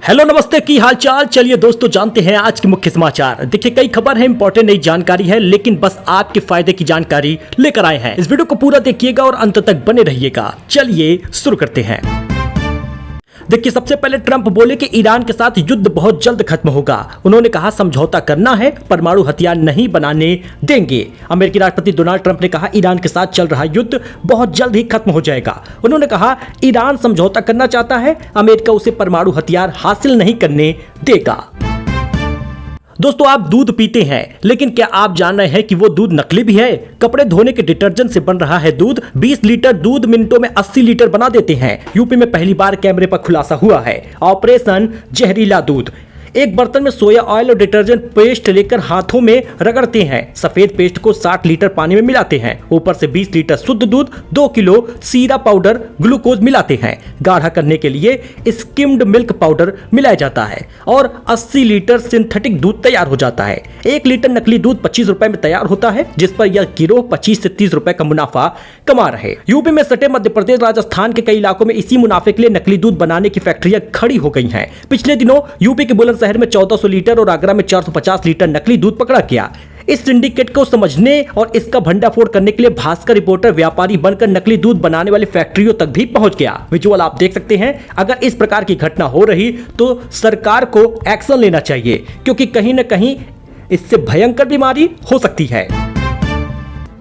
Hello नमस्ते की हाल चाल। चलिए दोस्तों जानते हैं आज के मुख्य समाचार। देखिए कई खबर है, इंपॉर्टेंट नई जानकारी है, लेकिन बस आपके फायदे की जानकारी लेकर आए हैं। इस वीडियो को पूरा देखिएगा और अंत तक बने रहिएगा। चलिए शुरू करते हैं। देखिए सबसे पहले ट्रंप बोले कि ईरान के साथ युद्ध बहुत जल्द खत्म होगा। उन्होंने कहा समझौता करना है, परमाणु हथियार नहीं बनाने देंगे। अमेरिकी राष्ट्रपति डोनाल्ड ट्रंप ने कहा ईरान के साथ चल रहा युद्ध बहुत जल्द ही खत्म हो जाएगा। उन्होंने कहा ईरान समझौता करना चाहता है, अमेरिका उसे परमाणु हथियार हासिल नहीं करने देगा। दोस्तों आप दूध पीते हैं, लेकिन क्या आप जान रहे हैं कि वो दूध नकली भी है? कपड़े धोने के डिटर्जेंट से बन रहा है दूध। 20 लीटर दूध मिनटों में 80 लीटर बना देते हैं। यूपी में पहली बार कैमरे पर खुलासा हुआ है। ऑपरेशन जहरीला दूध। एक बर्तन में सोया ऑयल और डिटर्जेंट पेस्ट लेकर हाथों में रगड़ते हैं। सफेद पेस्ट को 60 लीटर पानी में मिलाते हैं। ऊपर से 20 लीटर शुद्ध दूध, 2 किलो सीरा पाउडर, ग्लूकोज मिलाते हैं। गाढ़ा करने के लिए स्किम्ड मिल्क पाउडर मिलाया जाता है और 80 लीटर सिंथेटिक दूध तैयार हो जाता है। 1 लीटर नकली दूध 25 रुपए में तैयार होता है, जिस पर यह गिरोह 25 से 30 रुपए का मुनाफा कमा रहे। यूपी में सटे मध्य प्रदेश, राजस्थान के कई इलाकों में इसी मुनाफे के लिए नकली दूध बनाने की फैक्ट्रियां खड़ी हो गई हैं। पिछले दिनों यूपी के बुलंदशहर में 1400 लीटर और आगरा में 450 लीटर नकली दूध पकड़ा गया। इस सिंडिकेट को समझने और इसका भंडाफोड़ करने के लिए भास्कर रिपोर्टर व्यापारी बनकर नकली दूध बनाने वाली फैक्ट्रियों तक भी पहुंच गया। विजुअल आप देख सकते हैं। अगर इस प्रकार की घटना हो रही तो सरकार को एक्शन लेना चाहिए, क्योंकि कहीं ना कहीं इससे भयंकर बीमारी हो सकती है।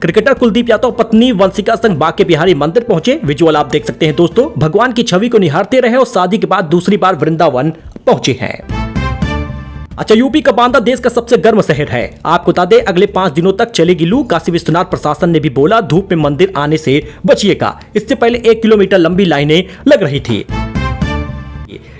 क्रिकेटर कुलदीप यादव पत्नी वंशिका संग बांके बिहारी मंदिर पहुंचे। विजुअल आप देख सकते हैं दोस्तों। भगवान की छवि को निहारते रहे और शादी के बाद दूसरी बार वृंदावन पहुंचे हैं। अच्छा, यूपी का बांदा देश का सबसे गर्म शहर है। आपको बता दें अगले 5 दिनों तक चलेगी लू। काशी विश्वनाथ प्रशासन ने भी बोला धूप में मंदिर आने से बचिएगा। इससे पहले 1 किलोमीटर लंबी लाइनें लग रही थी।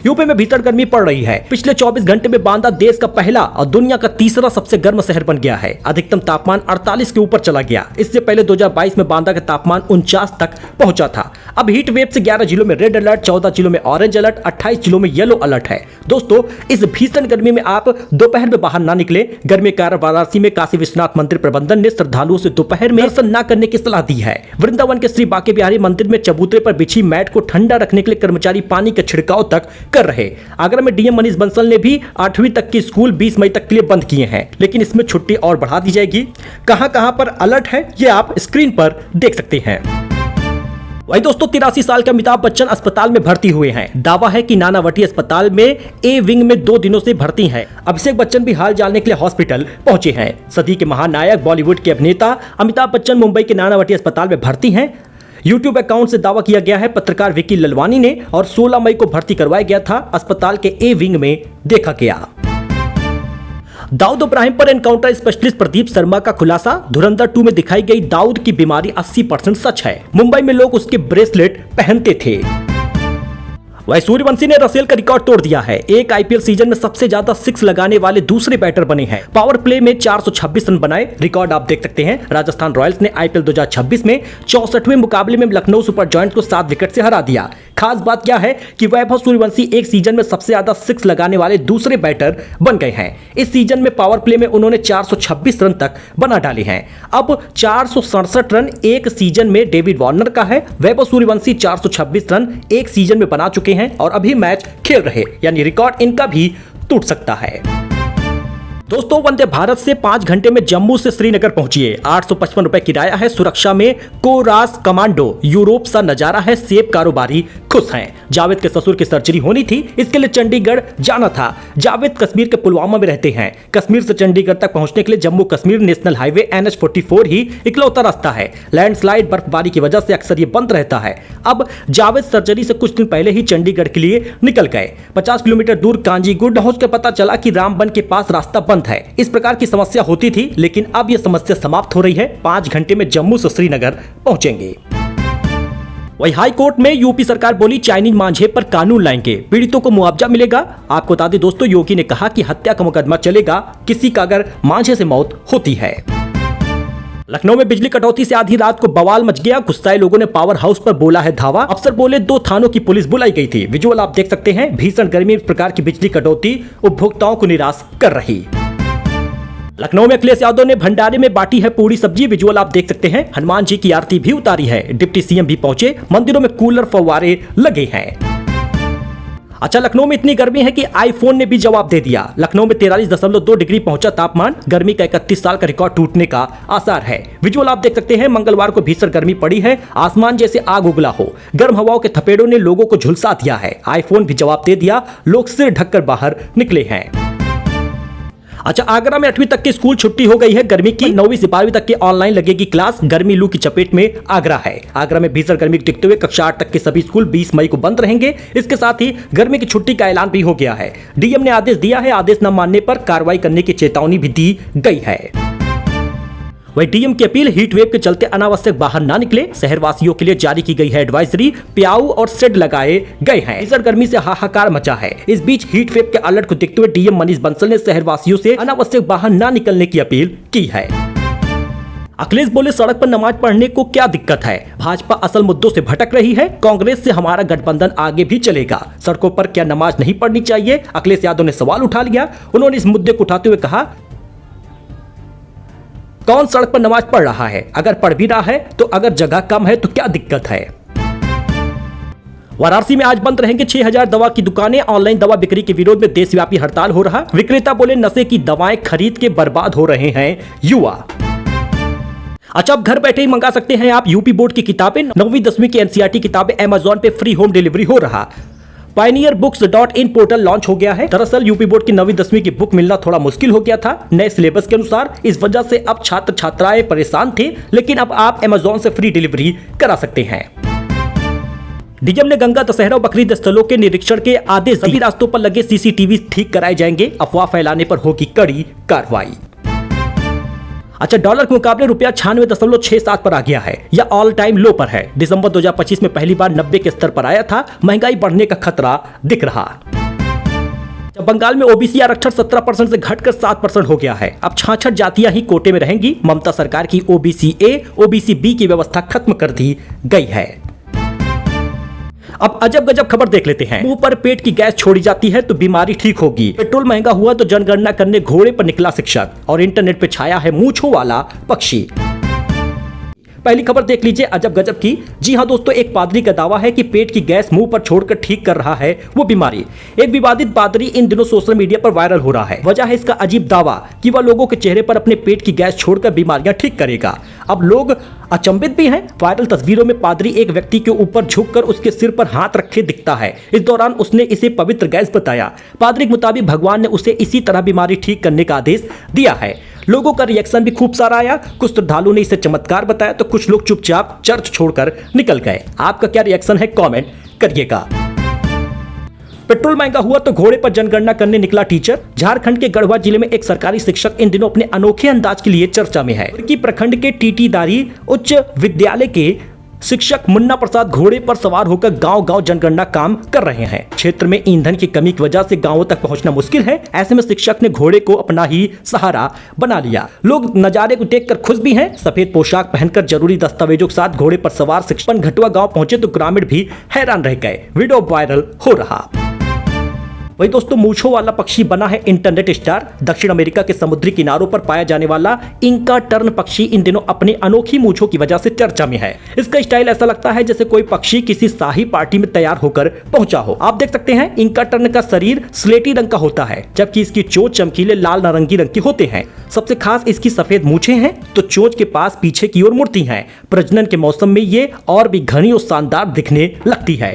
यूपी में भीषण गर्मी पड़ रही है। पिछले 24 घंटे में बांदा देश का पहला और दुनिया का तीसरा सबसे गर्म शहर बन गया है। अधिकतम तापमान 48 के ऊपर चला गया। इससे पहले 2022 में बांदा का तापमान 49 तक पहुंचा था। अब हीट वेव से 11 जिलों में रेड अलर्ट, 14 जिलों में ऑरेंज अलर्ट, 28 जिलों में येलो अलर्ट है। दोस्तों इस भीषण गर्मी में आप दोपहर में बाहर ना निकले। गर्मी के कारण वाराणसी में काशी विश्वनाथ मंदिर प्रबंधन ने श्रद्धालुओं से दोपहर में दर्शन न करने की सलाह दी है। वृंदावन के श्री बांके बिहारी मंदिर में चबूतरे पर बिछी मैट को ठंडा रखने के लिए कर्मचारी पानी का छिड़काव तक कर रहे। आगरा में डीएम मनीष बंसल ने भी 8वीं तक के स्कूल 20 मई तक के लिए बंद किए हैं, लेकिन इसमें छुट्टी और बढ़ा दी जाएगी। कहां पर अलर्ट है ये आप स्क्रीन पर देख सकते हैं। वही दोस्तों 83 साल के अमिताभ बच्चन अस्पताल में भर्ती हुए हैं। दावा है कि नानावटी अस्पताल में ए विंग में 2 दिनों से भर्ती हैं। अभिषेक बच्चन भी हाल जानने के लिए हॉस्पिटल पहुंचे हैं। सदी के महानायक बॉलीवुड के अभिनेता अमिताभ बच्चन मुंबई के नानावटी अस्पताल में भर्ती हैं। यूट्यूब अकाउंट से दावा किया गया है पत्रकार विकी ललवानी ने, और 16 मई को भर्ती करवाया गया था। अस्पताल के ए विंग में देखा गया। दाऊद इब्राहिम पर एनकाउंटर स्पेशलिस्ट प्रदीप शर्मा का खुलासा। धुरंधर 2 में दिखाई गई दाऊद की बीमारी 80% सच है। मुंबई में लोग उसके ब्रेसलेट पहनते थे। वही सूर्यवंशी ने रसेल का रिकॉर्ड तोड़ दिया है। एक आईपीएल सीजन में सबसे ज्यादा 6 लगाने वाले दूसरे बैटर बने हैं। पावर प्ले में 426 रन बनाए। रिकॉर्ड आप देख सकते हैं। राजस्थान रॉयल्स ने आईपीएल 2026 में 64वें मुकाबले में लखनऊ सुपर जायंट्स को 7 विकेट से हरा दिया। खास बात क्या है कि वैभव सूर्यवंशी एक सीजन में सबसे ज्यादा 6 लगाने वाले दूसरे बैटर बन गए हैं। इस सीजन में पावर प्ले में उन्होंने 426 रन तक बना डाले हैं। अब 467 रन एक सीजन में डेविड वार्नर का है। वैभव सूर्यवंशी 426 रन एक सीजन में बना चुके हैं और अभी मैच खेल रहे, यानी रिकॉर्ड इनका भी टूट सकता है। दोस्तों वंदे भारत से 5 घंटे में जम्मू से श्रीनगर पहुंचिए। 855 रुपए किराया है। सुरक्षा में कोरास कमांडो। यूरोप सा नजारा है। सेब कारोबारी खुश हैं। जावेद के ससुर की सर्जरी होनी थी, इसके लिए चंडीगढ़ जाना था। जावेद कश्मीर के पुलवामा में रहते हैं। कश्मीर से चंडीगढ़ तक पहुंचने के लिए Jammu Kashmir national highway NH44 ही इकलौता रास्ता है। लैंडस्लाइड बर्फबारी की वजह से अक्सर ये बंद रहता है। अब जावेद सर्जरी से कुछ दिन पहले ही चंडीगढ़ के लिए निकल गए। 50 किलोमीटर दूर कांजीगुंड पहुंच कर पता चला कि रामबन के पास रास्ता बंद है। इस प्रकार की समस्या होती थी, लेकिन अब यह समस्या समाप्त हो रही है। 5 घंटे में जम्मू से श्रीनगर पहुंचेंगे। वही हाई कोर्ट में यूपी सरकार बोली चाइनीज मांझे पर कानून लाएंगे, पीड़ितों को मुआवजा मिलेगा। आपको बता दें दोस्तों योगी ने कहा कि हत्या का मुकदमा चलेगा किसी का अगर मांझे से मौत होती है। लखनऊ में बिजली कटौती से आधी रात को बवाल मच गया। गुस्साए लोगों ने पावर हाउस पर बोला है धावा। अफसर बोले 2 थानों की पुलिस बुलाई गई थी। विजुअल आप देख सकते हैं। भीषण गर्मी इस प्रकार की बिजली कटौती उपभोक्ताओं को निराश कर रही। लखनऊ में अखिलेश यादव ने भंडारे में बांटी है पूरी सब्जी। विजुअल आप देख सकते हैं। हनुमान जी की आरती भी उतारी है। डिप्टी सीएम भी पहुंचे। मंदिरों में कूलर फव्वारे लगे हैं। अच्छा, लखनऊ में इतनी गर्मी है कि आईफोन ने भी जवाब दे दिया। लखनऊ में 43.2 डिग्री पहुंचा तापमान। गर्मी का 31 साल का रिकॉर्ड टूटने का आसार है। विजुअल आप देख सकते हैं। मंगलवार को भीषण गर्मी पड़ी है। आसमान जैसे आग उगला हो। गर्म हवाओं के थपेड़ों ने लोगों को झुलसा दिया है। आईफोन भी जवाब दे दिया। लोग सिर ढककर बाहर निकले हैं। अच्छा, आगरा में 8वीं तक की स्कूल छुट्टी हो गई है। गर्मी की 9वीं से 12वीं तक की ऑनलाइन लगेगी क्लास। गर्मी लू की चपेट में आगरा है। आगरा में भीषण गर्मी को देखते हुए कक्षा 8 तक के सभी स्कूल 20 मई को बंद रहेंगे। इसके साथ ही गर्मी की छुट्टी का ऐलान भी हो गया है। डीएम ने आदेश दिया है। आदेश न मानने पर कार्रवाई करने की चेतावनी भी दी गई है। वही डीएम की अपील, हीट वेव के चलते अनावश्यक बाहर ना निकले। शहरवासियों के लिए जारी की गई है एडवाइजरी। प्याऊ और शेड लगाए गए हैं। भीषण गर्मी से हाहाकार मचा है। इस बीच हीट वेव के अलर्ट को देखते हुए डीएम मनीष बंसल ने शहरवासियों से अनावश्यक बाहर ना निकलने की अपील की है। अखिलेश बोले, सड़क पर नमाज पढ़ने को क्या दिक्कत है। भाजपा असल मुद्दों से भटक रही है। कांग्रेस से हमारा गठबंधन आगे भी चलेगा। सड़कों पर क्या नमाज नहीं पढ़नी चाहिए। अखिलेश यादव ने सवाल उठा लिया। उन्होंने इस मुद्दे को उठाते हुए कहा, कौन सड़क पर नमाज पढ़ रहा है। अगर पढ़ भी रहा है तो अगर जगह कम है तो क्या दिक्कत है। वाराणसी में आज बंद रहेंगे 6000 दवा की दुकानें। ऑनलाइन दवा बिक्री के विरोध में देशव्यापी हड़ताल हो रहा। विक्रेता बोले, नशे की दवाएं खरीद के बर्बाद हो रहे हैं युवा। अच्छा, अब घर बैठे ही मंगा सकते हैं आप यूपी बोर्ड की किताबें। 9वीं 10वीं की एनसीईआरटी किताबें अमेजॉन पे फ्री होम डिलीवरी हो रहा। pioneerbooks.in पोर्टल लॉन्च हो गया है। दरअसल यूपी बोर्ड की 9वीं 10वीं की बुक मिलना थोड़ा मुश्किल हो गया था नए सिलेबस के अनुसार। इस वजह से अब छात्र छात्राएं परेशान थे, लेकिन अब आप अमेजॉन से फ्री डिलीवरी करा सकते हैं। डीएम ने गंगा दशहरा और बकरीद स्थलों के निरीक्षण के आदेश। सभी रास्तों पर लगे सीसीटीवी ठीक कराए जाएंगे। अफवाह फैलाने पर होगी कड़ी कार्रवाई। अच्छा, डॉलर के मुकाबले रुपया 96.67 पर आ गया है। यह ऑल टाइम लो पर है। दिसंबर 2025 में पहली बार 90 के स्तर पर आया था। महंगाई बढ़ने का खतरा दिख रहा। बंगाल में ओबीसी आरक्षण 17% से घटकर 7% हो गया है। अब 66 जातियां ही कोटे में रहेंगी। ममता सरकार की ओबीसी ए, ओबीसी बी की व्यवस्था खत्म कर दी गई है। अब अजब गजब खबर देख लेते हैं। मुंह पर पेट की गैस छोड़ी जाती है तो बीमारी ठीक होगी। पेट्रोल महंगा हुआ तो जनगणना करने घोड़े पर निकला शिक्षक। और इंटरनेट पे छाया है मूंछों वाला पक्षी। पहली खबर देख लीजिए अजब गजब की। जी हाँ दोस्तों, एक पादरी का दावा है कि पेट की गैस मुंह पर छोड़कर ठीक कर रहा है वो बीमारी। एक विवादित पादरी इन दिनों सोशल मीडिया पर वायरल हो रहा है। वजह है इसका अजीब दावा कि वह लोगों के चेहरे पर अपने पेट की गैस छोड़कर बीमारियां ठीक करेगा। अब लोग अचंभित भी हैं। वायरल तस्वीरों में पादरी एक व्यक्ति के ऊपर झुककर उसके सिर पर हाथ रखे दिखता है। इस दौरान उसने इसे पवित्र गैस बताया। पादरी के मुताबिक भगवान ने उसे इसी तरह बीमारी ठीक करने का आदेश दिया है। लोगों का रिएक्शन भी खूब सारा आया। कुछ श्रद्धालुओं ने इसे चमत्कार बताया तो कुछ लोग चुपचाप चर्च छोड़कर निकल गए। आपका क्या रिएक्शन है, कमेंट करिएगा। पेट्रोल महंगा हुआ तो घोड़े पर जनगणना करने निकला टीचर। झारखंड के गढ़वा जिले में एक सरकारी शिक्षक इन दिनों अपने अनोखे अंदाज के लिए चर्चा में है। उनकी प्रखंड के टीटीदारी उच्च विद्यालय के शिक्षक मुन्ना प्रसाद घोड़े पर सवार होकर गांव-गांव जनगणना काम कर रहे हैं। क्षेत्र में ईंधन की कमी की वजह से गांवों तक पहुंचना मुश्किल है। ऐसे में शिक्षक ने घोड़े को अपना ही सहारा बना लिया। लोग नजारे को देखकर खुश भी हैं। सफेद पोशाक पहनकर जरूरी दस्तावेजों के साथ घोड़े पर सवार शिक्षक घटुआ गांव पहुंचे तो ग्रामीण भी हैरान रह गए। वीडियो वायरल हो रहा। वही दोस्तों, मूंछों वाला पक्षी बना है इंटरनेट स्टार। दक्षिण अमेरिका के समुद्री किनारों पर पाया जाने वाला इंका टर्न पक्षी इन दिनों अपनी अनोखी मूंछों की वजह से चर्चा में है। इसका स्टाइल ऐसा लगता है जैसे कोई पक्षी किसी शाही पार्टी में तैयार होकर पहुंचा हो। आप देख सकते हैं इंका टर्न का शरीर स्लेटी रंग का होता है, जबकि इसकी चोंच चमकीले लाल नारंगी रंग की होते हैं। सबसे खास इसकी सफेद मूंछें हैं तो चोंच के पास पीछे की ओर मुड़ती हैं। प्रजनन के मौसम में ये और भी घनी और शानदार दिखने लगती है।